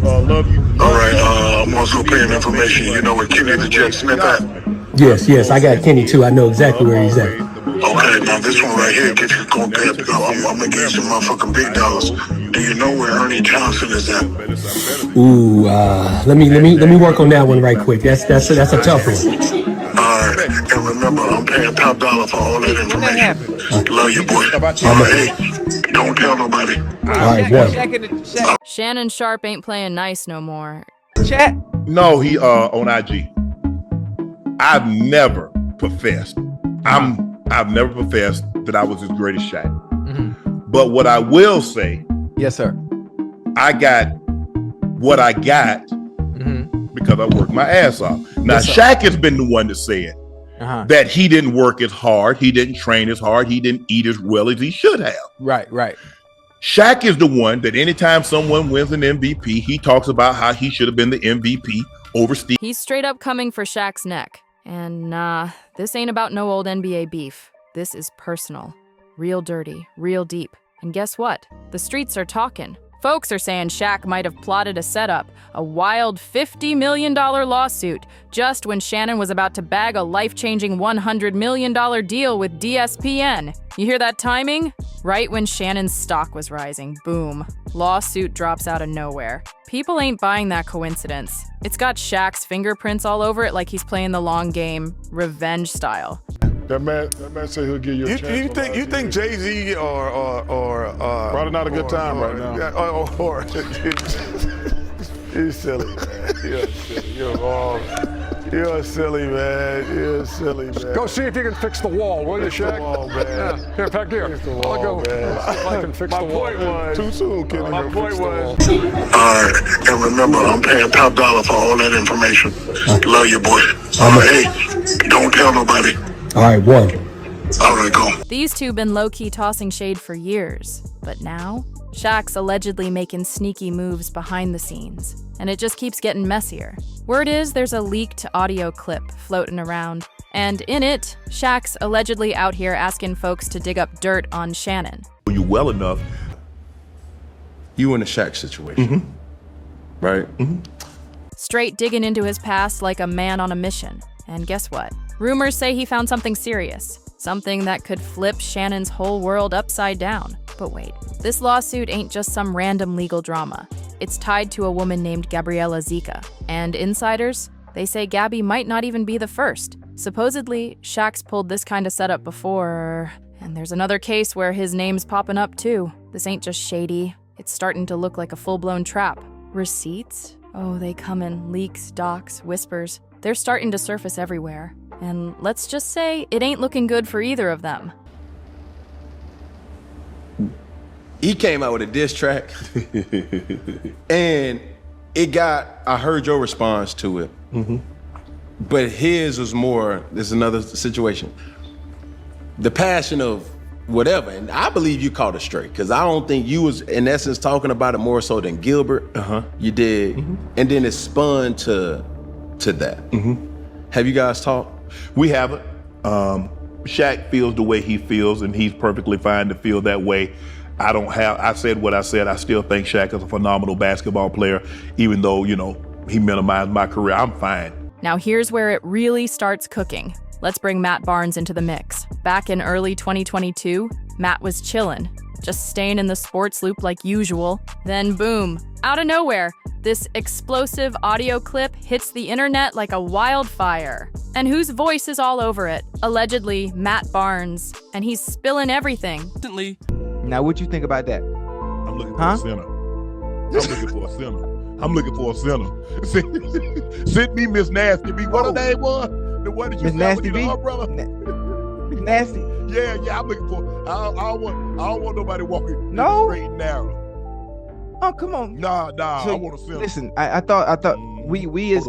Love you. All right, I'm also paying information. You know where Kenny the Jet Smith at? Yes, I got Kenny too. I know exactly where he's at. Okay, now this one right here gets you going to I'm gonna give you some motherfucking big dollars. Do you know where Ernie Johnson is at? Ooh, let me work on that one right quick. That's a tough one. Alright, and remember, I'm paying top dollar for all that information. Love you, boy. Hey, don't tell nobody. Alright, one. Shannon Sharpe ain't playing nice no more. Chat? No, he on IG. I've never professed. I've never professed that I was as great as Shaq. But what I will say, yes, sir. I got what I got because I worked my ass off. Now, Yes, Shaq has been the one to say it. That he didn't work as hard, he didn't train as hard, he didn't eat as well as he should have. Right. Shaq is the one that anytime someone wins an MVP, he talks about how he should have been the MVP over Steve. He's straight up coming for Shaq's neck. And nah, this ain't about no old NBA beef. This is personal. Real dirty, real deep. And guess what? The streets are talking. Folks are saying Shaq might have plotted a setup, a wild $50 million lawsuit, just when Shannon was about to bag a life-changing $100 million deal with DSPN. You hear that timing? Right when Shannon's stock was rising, boom. Lawsuit drops out of nowhere. People ain't buying that coincidence. It's got Shaq's fingerprints all over it like he's playing the long game, revenge style. That man said he'll give you a chance. You think Jay-Z or probably not a good time right now. Or you're silly, man. You're silly. You're wrong. You're silly, man. You're silly, man. Go see if you can fix the wall, will you, Shaq? The wall, man. Yeah. Here, back here. Fix the wall, I'll go man. see if I can fix the wall. My point was Too soon, Kenny. My point was. Alright, and remember, I'm paying top dollar for all that information. Love you, boy. Hey, don't tell nobody. Alright, one. Alright, go. These two been low-key tossing shade for years. But now, Shaq's allegedly making sneaky moves behind the scenes. And it just keeps getting messier. Word is there's a leaked audio clip floating around. And in it, Shaq's allegedly out here asking folks to dig up dirt on Shannon. You well enough. You in a Shaq situation, right? Straight digging into his past like a man on a mission. And guess what? Rumors say he found something serious. Something that could flip Shannon's whole world upside down. But wait, this lawsuit ain't just some random legal drama. It's tied to a woman named Gabriella Zika. And insiders, they say Gabby might not even be the first. Supposedly, Shaq's pulled this kind of setup before. And there's another case where his name's popping up too. This ain't just shady. It's starting to look like a full-blown trap. Receipts? Oh, they come in leaks, docs, whispers. They're starting to surface everywhere. And let's just say it ain't looking good for either of them. He came out with a diss track, and I heard your response to it, but his was more, there's another situation. The passion of whatever, and I believe you caught it straight, because I don't think you was, in essence, talking about it more so than Gilbert. You did, and then it spun to that. Have you guys talked? We haven't. Shaq feels the way he feels, and he's perfectly fine to feel that way. I said what I said. I still think Shaq is a phenomenal basketball player, even though, you know, he minimized my career. I'm fine. Now here's where it really starts cooking. Let's bring Matt Barnes into the mix. Back in early 2022, Matt was chillin', just staying in the sports loop like usual. Then boom, out of nowhere, this explosive audio clip hits the internet like a wildfire. And whose voice is all over it? Allegedly, Matt Barnes. And he's spilling everything. Now, what you think about that? I'm looking for a sinner. I'm looking for a sinner. Send me Miss Nasty B. What her name was? The one that you Miss Nasty B? umbrella? Miss Nasty? Yeah, I'm looking for. I don't want nobody walking straight and narrow. Oh, come on. Nah, So, I want to sinner. Listen, I thought we as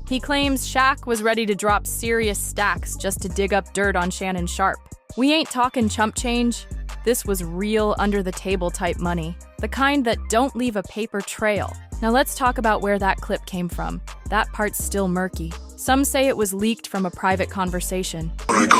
He claims Shaq was ready to drop serious stacks just to dig up dirt on Shannon Sharpe. We ain't talking chump change. This was real under-the-table type money, the kind that don't leave a paper trail. Now let's talk about where that clip came from. That part's still murky. Some say it was leaked from a private conversation.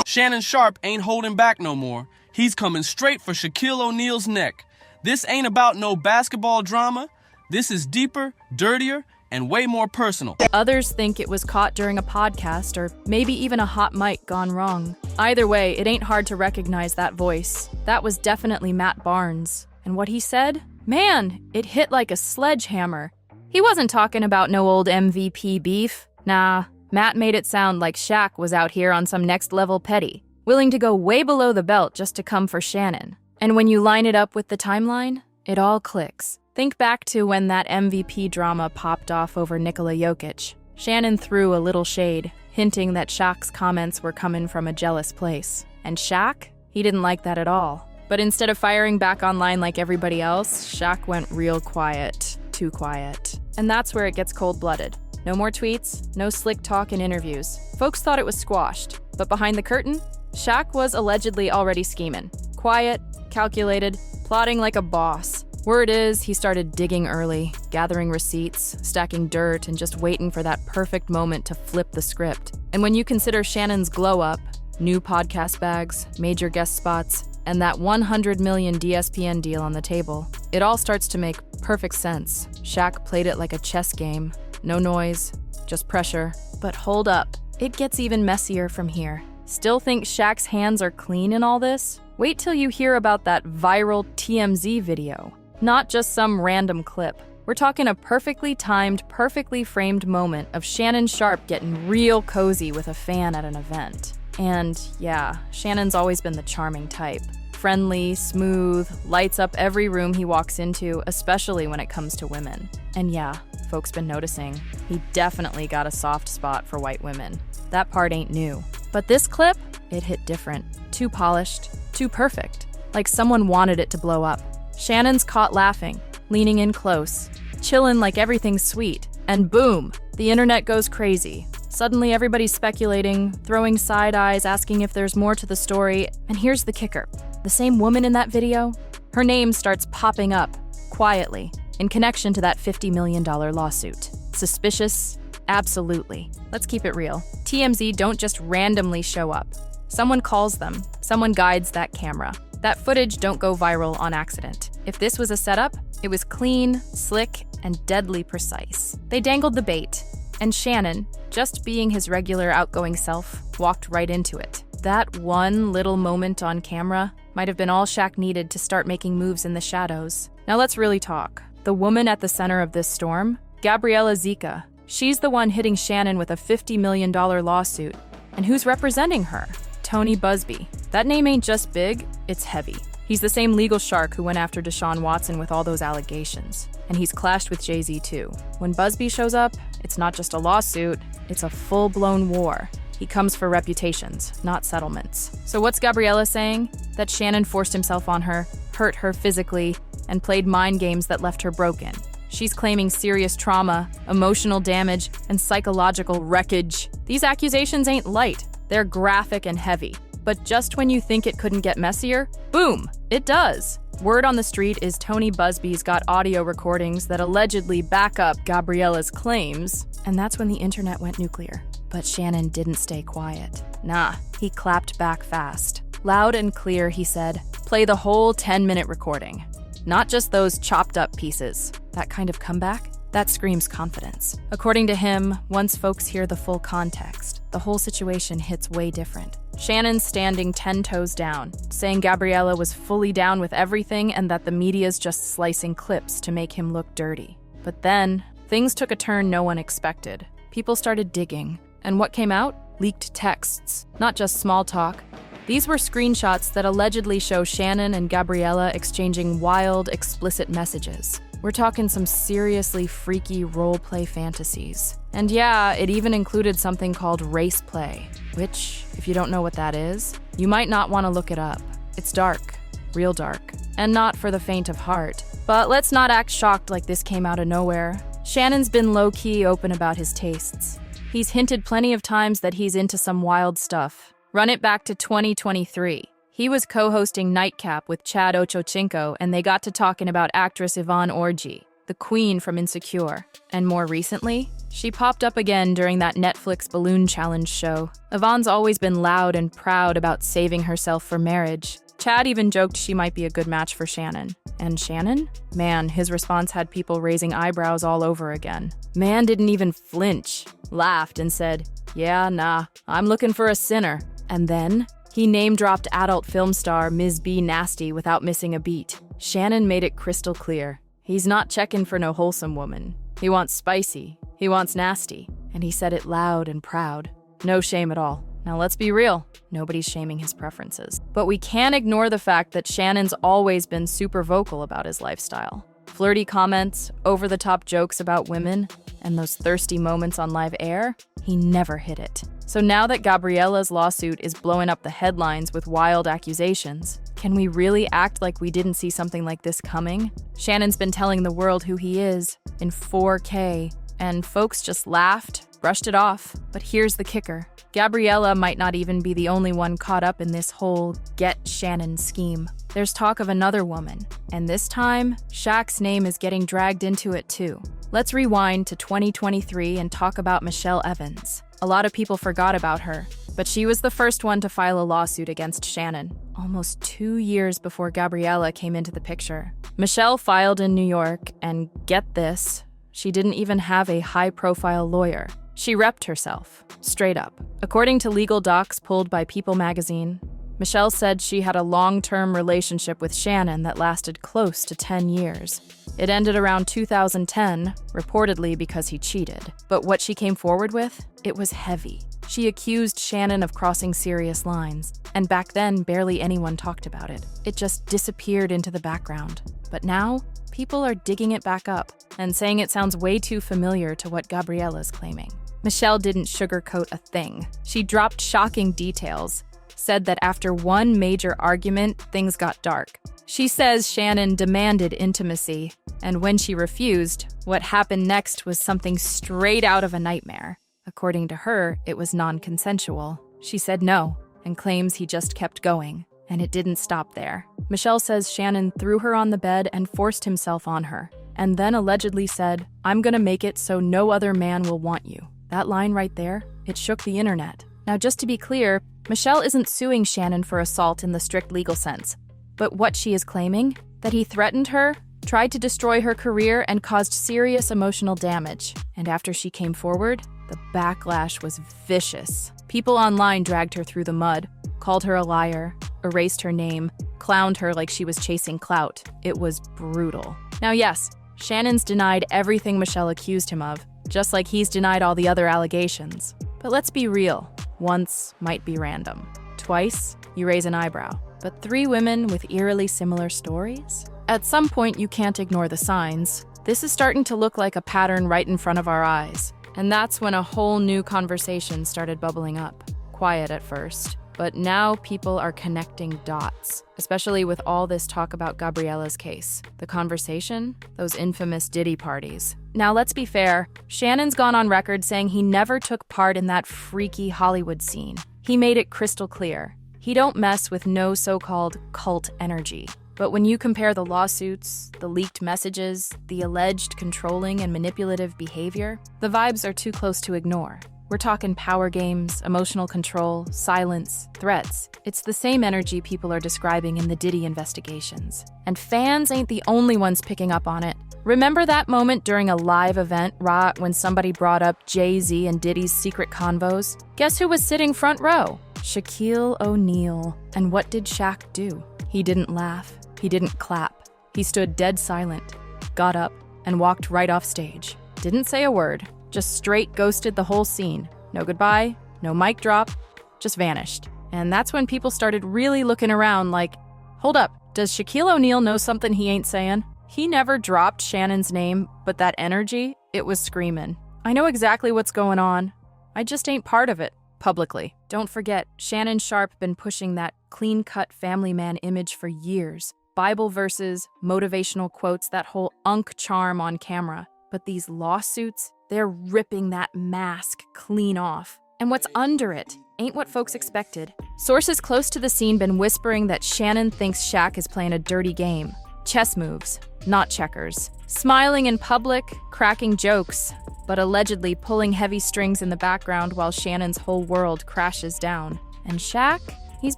Shannon Sharpe ain't holding back no more. He's coming straight for Shaquille O'Neal's neck. This ain't about no basketball drama. This is deeper, dirtier, and way more personal. Others think it was caught during a podcast or maybe even a hot mic gone wrong. Either way, it ain't hard to recognize that voice. That was definitely Matt Barnes. And what he said? Man, it hit like a sledgehammer. He wasn't talking about no old MVP beef. Nah, Matt made it sound like Shaq was out here on some next-level petty, willing to go way below the belt just to come for Shannon. And when you line it up with the timeline, it all clicks. Think back to when that MVP drama popped off over Nikola Jokic. Shannon threw a little shade, hinting that Shaq's comments were coming from a jealous place. And Shaq? He didn't like that at all. But instead of firing back online like everybody else, Shaq went real quiet. Too quiet. And that's where it gets cold-blooded. No more tweets, no slick talk in interviews. Folks thought it was squashed. But behind the curtain, Shaq was allegedly already scheming. Quiet, calculated, plotting like a boss. Word is, he started digging early, gathering receipts, stacking dirt, and just waiting for that perfect moment to flip the script. And when you consider Shannon's glow-up, new podcast bags, major guest spots, and that $100 million DSPN deal on the table, it all starts to make perfect sense. Shaq played it like a chess game. No noise, just pressure. But hold up, it gets even messier from here. Still think Shaq's hands are clean in all this? Wait till you hear about that viral TMZ video. Not just some random clip. We're talking a perfectly timed, perfectly framed moment of Shannon Sharpe getting real cozy with a fan at an event. And yeah, Shannon's always been the charming type. Friendly, smooth, lights up every room he walks into, especially when it comes to women. And yeah, folks been noticing. He definitely got a soft spot for white women. That part ain't new. But this clip, it hit different. Too polished, too perfect. Like someone wanted it to blow up. Shannon's caught laughing, leaning in close, chillin' like everything's sweet. And boom, the internet goes crazy. Suddenly everybody's speculating, throwing side eyes, asking if there's more to the story. And here's the kicker. The same woman in that video, her name starts popping up, quietly, in connection to that $50 million lawsuit. Suspicious? Absolutely. Let's keep it real. TMZ don't just randomly show up. Someone calls them. Someone guides that camera. That footage don't go viral on accident. If this was a setup, it was clean, slick, and deadly precise. They dangled the bait, and Shannon, just being his regular outgoing self, walked right into it. That one little moment on camera might have been all Shaq needed to start making moves in the shadows. Now let's really talk. The woman at the center of this storm, Gabriella Zika. She's the one hitting Shannon with a $50 million lawsuit. And who's representing her? Tony Busby. That name ain't just big, it's heavy. He's the same legal shark who went after Deshaun Watson with all those allegations. And he's clashed with Jay-Z too. When Busby shows up, it's not just a lawsuit, it's a full-blown war. He comes for reputations, not settlements. So what's Gabriella saying? That Shannon forced himself on her, hurt her physically, and played mind games that left her broken. She's claiming serious trauma, emotional damage, and psychological wreckage. These accusations ain't light. They're graphic and heavy. But just when you think it couldn't get messier, boom, it does. Word on the street is Tony Busby's got audio recordings that allegedly back up Gabriella's claims, and that's when the internet went nuclear. But Shannon didn't stay quiet. Nah, he clapped back fast. Loud and clear, he said, play the whole 10-minute recording. Not just those chopped up pieces. That kind of comeback? That screams confidence. According to him, once folks hear the full context, the whole situation hits way different. Shannon's standing 10 toes down, saying Gabriella was fully down with everything and that the media's just slicing clips to make him look dirty. But then, things took a turn no one expected. People started digging, and what came out? Leaked texts, not just small talk. These were screenshots that allegedly show Shannon and Gabriella exchanging wild, explicit messages. We're talking some seriously freaky role-play fantasies. And yeah, it even included something called race play, which, if you don't know what that is, you might not want to look it up. It's dark, real dark, and not for the faint of heart. But let's not act shocked like this came out of nowhere. Shannon's been low-key open about his tastes. He's hinted plenty of times that he's into some wild stuff. Run it back to 2023. He was co-hosting Nightcap with Chad Ochocinco, and they got to talking about actress Yvonne Orji, the queen from Insecure. And more recently, she popped up again during that Netflix Balloon Challenge show. Yvonne's always been loud and proud about saving herself for marriage. Chad even joked she might be a good match for Shannon. And Shannon? Man, his response had people raising eyebrows all over again. Man didn't even flinch, laughed and said, "Yeah, nah, I'm looking for a sinner." And then he name-dropped adult film star Ms. B Nasty without missing a beat. Shannon made it crystal clear. He's not checking for no wholesome woman. He wants spicy. He wants nasty. And he said it loud and proud. No shame at all. Now let's be real. Nobody's shaming his preferences. But we can't ignore the fact that Shannon's always been super vocal about his lifestyle. Flirty comments, over-the-top jokes about women, and those thirsty moments on live air, he never hid it. So now that Gabriella's lawsuit is blowing up the headlines with wild accusations, can we really act like we didn't see something like this coming? Shannon's been telling the world who he is in 4K, and folks just laughed, brushed it off. But here's the kicker. Gabriella might not even be the only one caught up in this whole get Shannon scheme. There's talk of another woman, and this time, Shaq's name is getting dragged into it too. Let's rewind to 2023 and talk about Michelle Evans. A lot of people forgot about her, but she was the first one to file a lawsuit against Shannon, almost 2 years before Gabriella came into the picture. Michelle filed in New York, and get this, she didn't even have a high-profile lawyer. She repped herself, straight up. According to legal docs pulled by People magazine, Michelle said she had a long-term relationship with Shannon that lasted close to 10 years. It ended around 2010, reportedly because he cheated. But what she came forward with? It was heavy. She accused Shannon of crossing serious lines, and back then barely anyone talked about it. It just disappeared into the background. But now, people are digging it back up and saying it sounds way too familiar to what Gabriella's claiming. Michelle didn't sugarcoat a thing. She dropped shocking details, said that after one major argument, things got dark. She says Shannon demanded intimacy, and when she refused, what happened next was something straight out of a nightmare. According to her, it was non-consensual. She said no, and claims he just kept going, and it didn't stop there. Michelle says Shannon threw her on the bed and forced himself on her, and then allegedly said, "I'm gonna make it so no other man will want you." That line right there, it shook the internet. Now, just to be clear, Michelle isn't suing Shannon for assault in the strict legal sense. But what she is claiming? That he threatened her, tried to destroy her career, and caused serious emotional damage. And after she came forward, the backlash was vicious. People online dragged her through the mud, called her a liar, erased her name, clowned her like she was chasing clout. It was brutal. Now, yes, Shannon's denied everything Michelle accused him of, just like he's denied all the other allegations. But let's be real. Once might be random. Twice, you raise an eyebrow. But 3 women with eerily similar stories? At some point, you can't ignore the signs. This is starting to look like a pattern right in front of our eyes. And that's when a whole new conversation started bubbling up. Quiet at first. But now people are connecting dots, especially with all this talk about Gabriella's case. The conversation? Those infamous Diddy parties. Now, let's be fair. Shannon's gone on record saying he never took part in that freaky Hollywood scene. He made it crystal clear. He don't mess with no so-called cult energy. But when you compare the lawsuits, the leaked messages, the alleged controlling and manipulative behavior, the vibes are too close to ignore. We're talking power games, emotional control, silence, threats. It's the same energy people are describing in the Diddy investigations. And fans ain't the only ones picking up on it. Remember that moment during a live event, when somebody brought up Jay-Z and Diddy's secret convos? Guess who was sitting front row? Shaquille O'Neal. And what did Shaq do? He didn't laugh. He didn't clap. He stood dead silent, got up, and walked right off stage. Didn't say a word. Just straight ghosted the whole scene. No goodbye, no mic drop, just vanished. And that's when people started really looking around like, hold up, does Shaquille O'Neal know something he ain't saying? He never dropped Shannon's name, but that energy, it was screaming. I know exactly what's going on. I just ain't part of it, publicly. Don't forget, Shannon Sharpe been pushing that clean-cut family man image for years. Bible verses, motivational quotes, that whole unk charm on camera. But these lawsuits, they're ripping that mask clean off. And what's under it ain't what folks expected. Sources close to the scene been whispering that Shannon thinks Shaq is playing a dirty game. Chess moves, not checkers. Smiling in public, cracking jokes, but allegedly pulling heavy strings in the background while Shannon's whole world crashes down. And Shaq? He's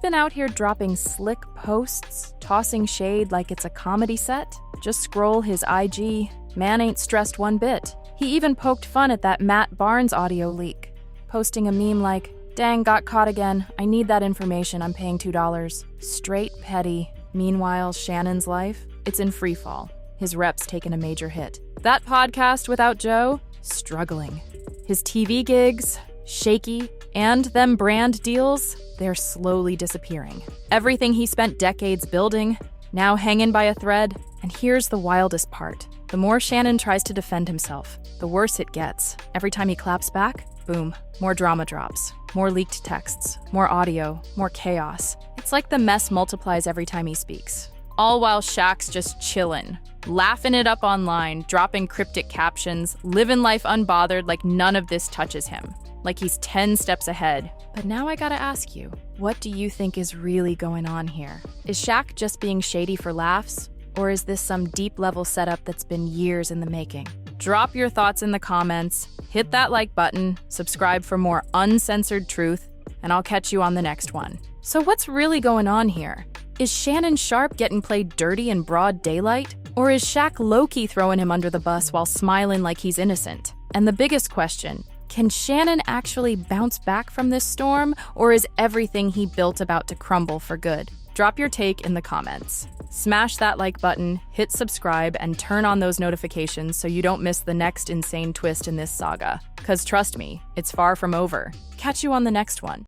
been out here dropping slick posts, tossing shade like it's a comedy set. Just scroll his IG. Man ain't stressed one bit. He even poked fun at that Matt Barnes audio leak, posting a meme like, "Dang, got caught again. I need that information. I'm paying $2. Straight petty. Meanwhile, Shannon's life, it's in freefall. His rep's taken a major hit. That podcast without Joe, struggling. His TV gigs, shaky, and them brand deals, they're slowly disappearing. Everything he spent decades building, now hanging by a thread. And here's the wildest part. The more Shannon tries to defend himself, the worse it gets. Every time he claps back, boom, more drama drops, more leaked texts, more audio, more chaos. It's like the mess multiplies every time he speaks. All while Shaq's just chillin', laughing it up online, dropping cryptic captions, living life unbothered like none of this touches him. Like he's 10 steps ahead. But now I gotta ask you, what do you think is really going on here? Is Shaq just being shady for laughs? Or is this some deep-level setup that's been years in the making? Drop your thoughts in the comments, hit that like button, subscribe for more uncensored truth, and I'll catch you on the next one. So what's really going on here? Is Shannon Sharpe getting played dirty in broad daylight? Or is Shaq low-key throwing him under the bus while smiling like he's innocent? And the biggest question, can Shannon actually bounce back from this storm, or is everything he built about to crumble for good? Drop your take in the comments. Smash that like button, hit subscribe, and turn on those notifications so you don't miss the next insane twist in this saga. 'Cause trust me, it's far from over. Catch you on the next one.